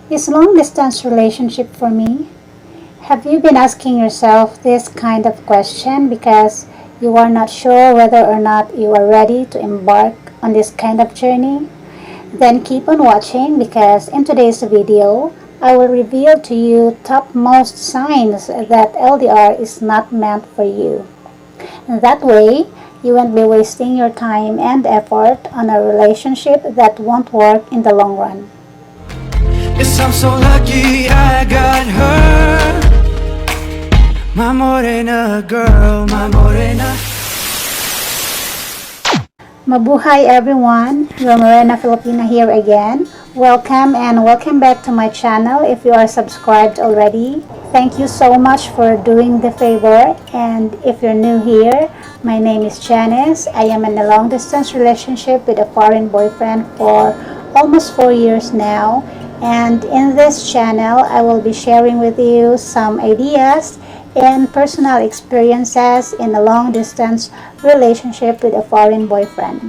Is long distance relationship for me? Have you been asking yourself this kind of question because you are not sure whether or not you are ready to embark on this kind of journey? Then keep on watching because in today's video, I will reveal to you topmost signs that LDR is not meant for you. That way, you won't be wasting your time and effort on a relationship that won't work in the long run. Yes, I'm so lucky I got her. My morena girl, my morena. Mabuhay everyone! Your Morena Filipina here again. Welcome and welcome back to my channel if you are subscribed already. Thank you so much for doing the favor, and if you're new here, my name is Janice. I am in a long distance relationship with a foreign boyfriend for almost 4 years now, and in this channel I will be sharing with you some ideas and personal experiences in a long distance relationship with a foreign boyfriend.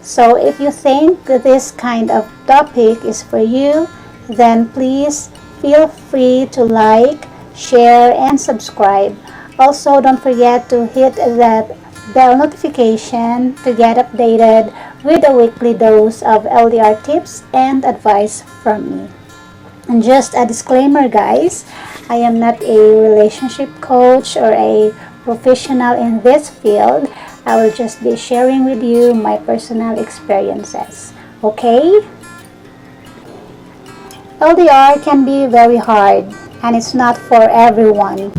So if you think that this kind of topic is for you, then please feel free to like, share, and subscribe. Also, don't forget to hit that bell notification to get updated with a weekly dose of LDR tips and advice from me. And just a disclaimer, guys, I am not a relationship coach or a professional in this field. I will just be sharing with you my personal experiences. Okay? LDR can be very hard, and it's not for everyone.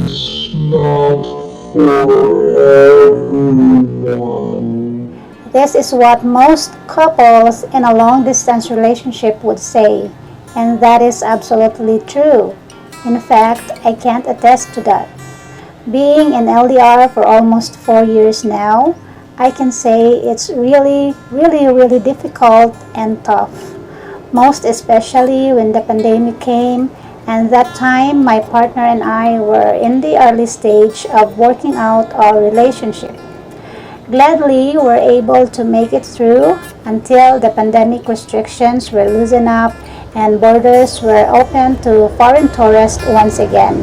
This is what most couples in a long distance relationship would say, and that is absolutely true. In fact, I can't attest to that. Being in LDR for almost 4 years now, I can say it's really difficult and tough. Most especially when the pandemic came, and that time my partner and I were in the early stage of working out our relationship. Gladly, we were able to make it through until the pandemic restrictions were loosened up and borders were open to foreign tourists once again.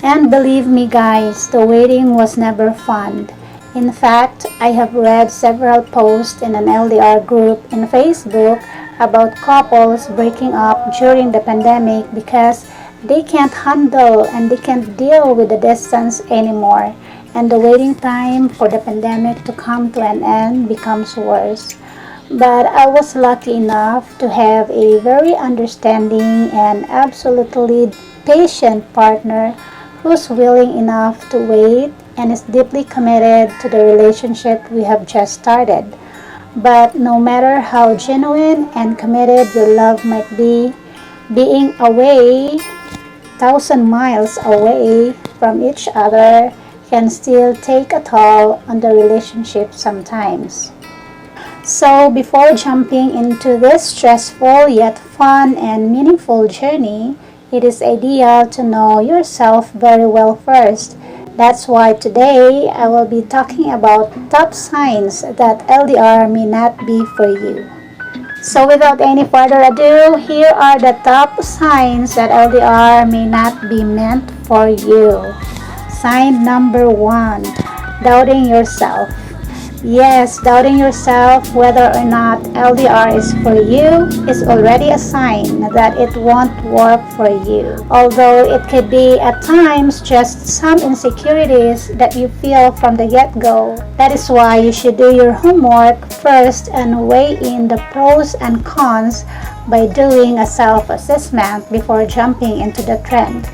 And believe me guys, the waiting was never fun. In fact, I have read several posts in an LDR group in Facebook about couples breaking up during the pandemic because they can't handle and they can't deal with the distance anymore, and the waiting time for the pandemic to come to an end becomes worse. But I was lucky enough to have a very understanding and absolutely patient partner who's willing enough to wait and is deeply committed to the relationship we have just started. But no matter how genuine and committed your love might be, being away, 1,000 miles away from each other can still take a toll on the relationship sometimes. So before jumping into this stressful yet fun and meaningful journey, it is ideal to know yourself very well first. That's why today I will be talking about top signs that LDR may not be for you. So without any further ado, here are the top signs that LDR may not be meant for you. Sign number 1, doubting yourself. Yes, doubting yourself whether or not LDR is for you is already a sign that it won't work for you. Although it could be at times just some insecurities that you feel from the get-go. That is why you should do your homework first and weigh in the pros and cons by doing a self-assessment before jumping into the trend.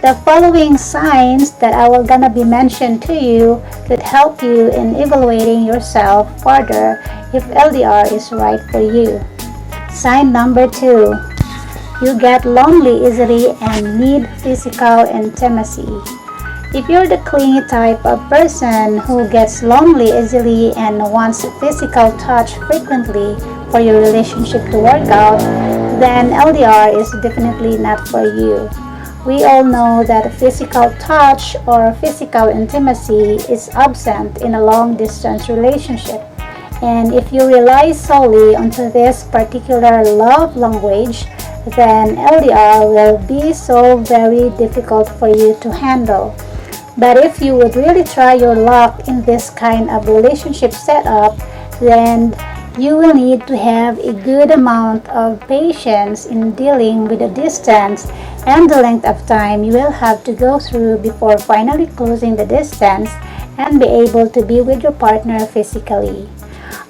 The following signs that I will gonna be mentioned to you could help you in evaluating yourself further if LDR is right for you. Sign number 2. You get lonely easily and need physical intimacy. If you're the clingy type of person who gets lonely easily and wants physical touch frequently for your relationship to work out, then LDR is definitely not for you. We all know that physical touch or physical intimacy is absent in a long-distance relationship. And if you rely solely onto this particular love language, then LDR will be so very difficult for you to handle. But if you would really try your luck in this kind of relationship setup, then you will need to have a good amount of patience in dealing with the distance and the length of time you will have to go through before finally closing the distance and be able to be with your partner physically.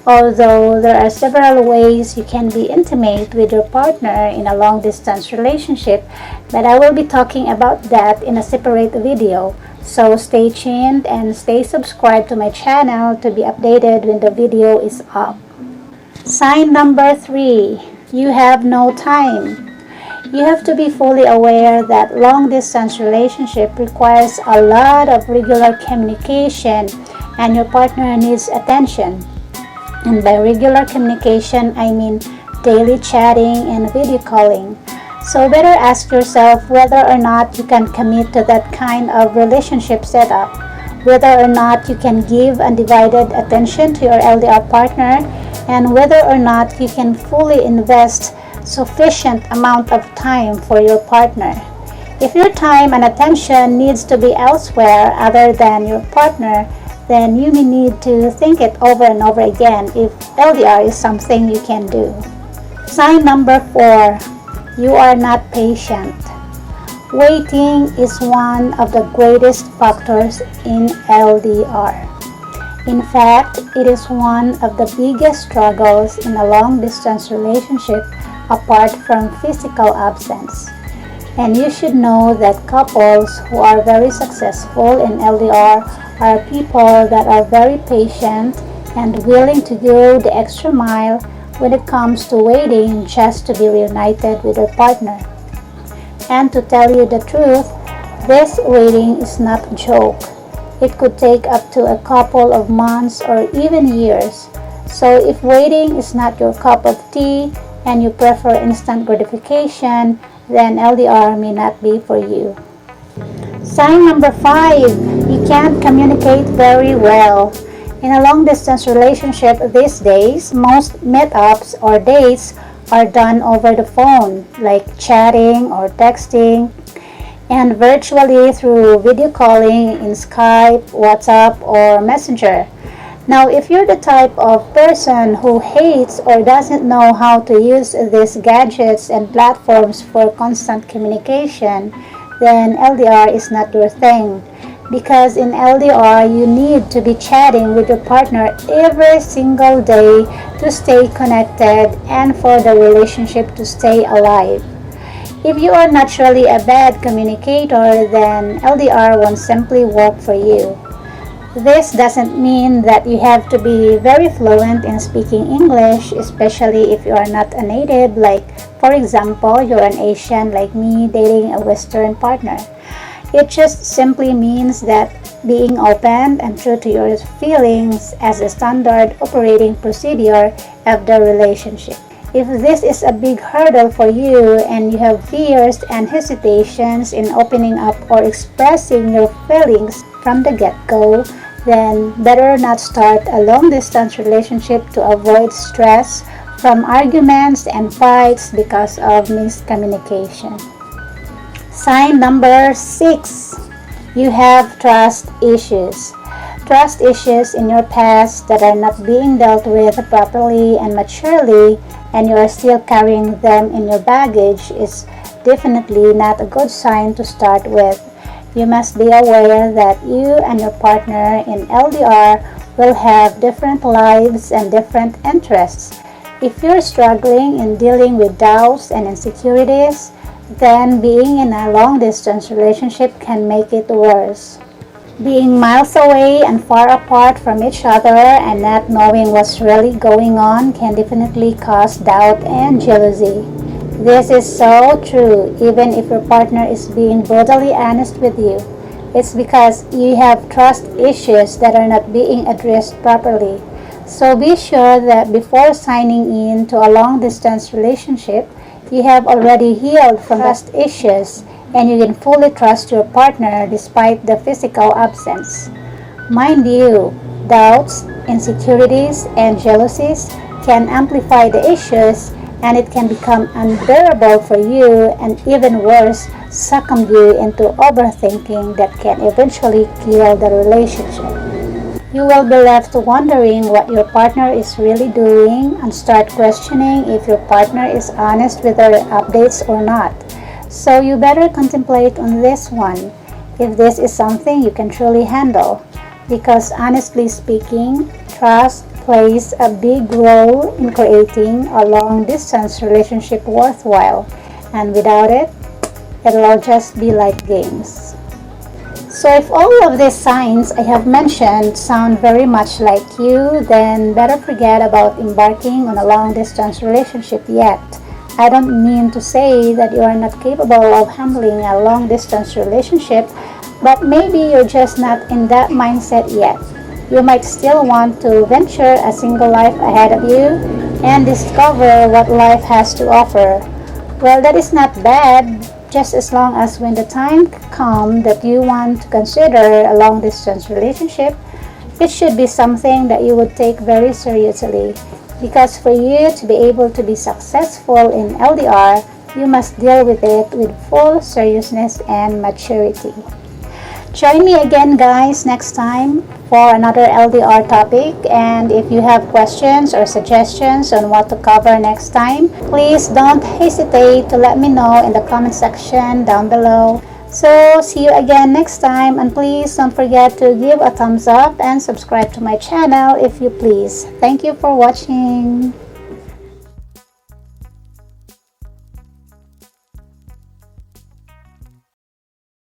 Although there are several ways you can be intimate with your partner in a long distance relationship, but I will be talking about that in a separate video. So stay tuned and stay subscribed to my channel to be updated when the video is up. Sign number 3. You have no time. You have to be fully aware that long distance relationship requires a lot of regular communication and your partner needs attention. And by regular communication, I mean daily chatting and video calling. So better ask yourself whether or not you can commit to that kind of relationship setup, whether or not you can give undivided attention to your LDR partner, and whether or not you can fully invest sufficient amount of time for your partner. If your time and attention needs to be elsewhere other than your partner, then you may need to think it over and over again if LDR is something you can do. Sign number 4. You are not patient. Waiting is one of the greatest factors in LDR. In fact, it is one of the biggest struggles in a long-distance relationship apart from physical absence. And you should know that couples who are very successful in LDR are people that are very patient and willing to go the extra mile when it comes to waiting just to be reunited with their partner. And to tell you the truth, this waiting is not a joke. It could take up to a couple of months or even years. So if waiting is not your cup of tea and you prefer instant gratification, then LDR may not be for you. Sign number 5. You can't communicate very well. In a long-distance relationship these days, most meetups or dates are done over the phone, like chatting or texting, and virtually through video calling in Skype, WhatsApp, or Messenger. Now, if you're the type of person who hates or doesn't know how to use these gadgets and platforms for constant communication, then LDR is not your thing. Because in LDR, you need to be chatting with your partner every single day to stay connected and for the relationship to stay alive. If you are naturally a bad communicator, then LDR won't simply work for you. This doesn't mean that you have to be very fluent in speaking English, especially if you are not a native, like, for example, you're an Asian like me dating a Western partner. It just simply means that being open and true to your feelings as a standard operating procedure of the relationship. If this is a big hurdle for you and you have fears and hesitations in opening up or expressing your feelings from the get-go, then better not start a long-distance relationship to avoid stress from arguments and fights because of miscommunication. Sign number 6. You have trust issues. Trust issues in your past that are not being dealt with properly and maturely, and you are still carrying them in your baggage, is definitely not a good sign to start with. You must be aware that you and your partner in LDR will have different lives and different interests. If you're struggling in dealing with doubts and insecurities, then being in a long-distance relationship can make it worse. Being miles away and far apart from each other and not knowing what's really going on can definitely cause doubt and jealousy. This is so true even if your partner is being brutally honest with you. It's because you have trust issues that are not being addressed properly. So be sure that before signing in to a long-distance relationship, you have already healed from trust issues and you can fully trust your partner despite the physical absence. Mind you, doubts, insecurities, and jealousies can amplify the issues and it can become unbearable for you, and even worse, succumb you into overthinking that can eventually kill the relationship. You will be left wondering what your partner is really doing and start questioning if your partner is honest with their updates or not. So you better contemplate on this one if this is something you can truly handle. Because honestly speaking, trust plays a big role in creating a long distance relationship worthwhile. And without it, it'll just be like games. So if all of these signs I have mentioned sound very much like you, then better forget about embarking on a long-distance relationship yet. I don't mean to say that you are not capable of handling a long-distance relationship, but maybe you're just not in that mindset yet. You might still want to venture a single life ahead of you and discover what life has to offer. Well, that is not bad, just as long as when the time comes that you want to consider a long distance relationship, it should be something that you would take very seriously. Because for you to be able to be successful in LDR, you must deal with it with full seriousness and maturity. Join me again, guys, next time for another LDR topic. And if you have questions or suggestions on what to cover next time, please don't hesitate to let me know in the comment section down below. So, see you again next time, and please don't forget to give a thumbs up and subscribe to my channel if you please. Thank you for watching.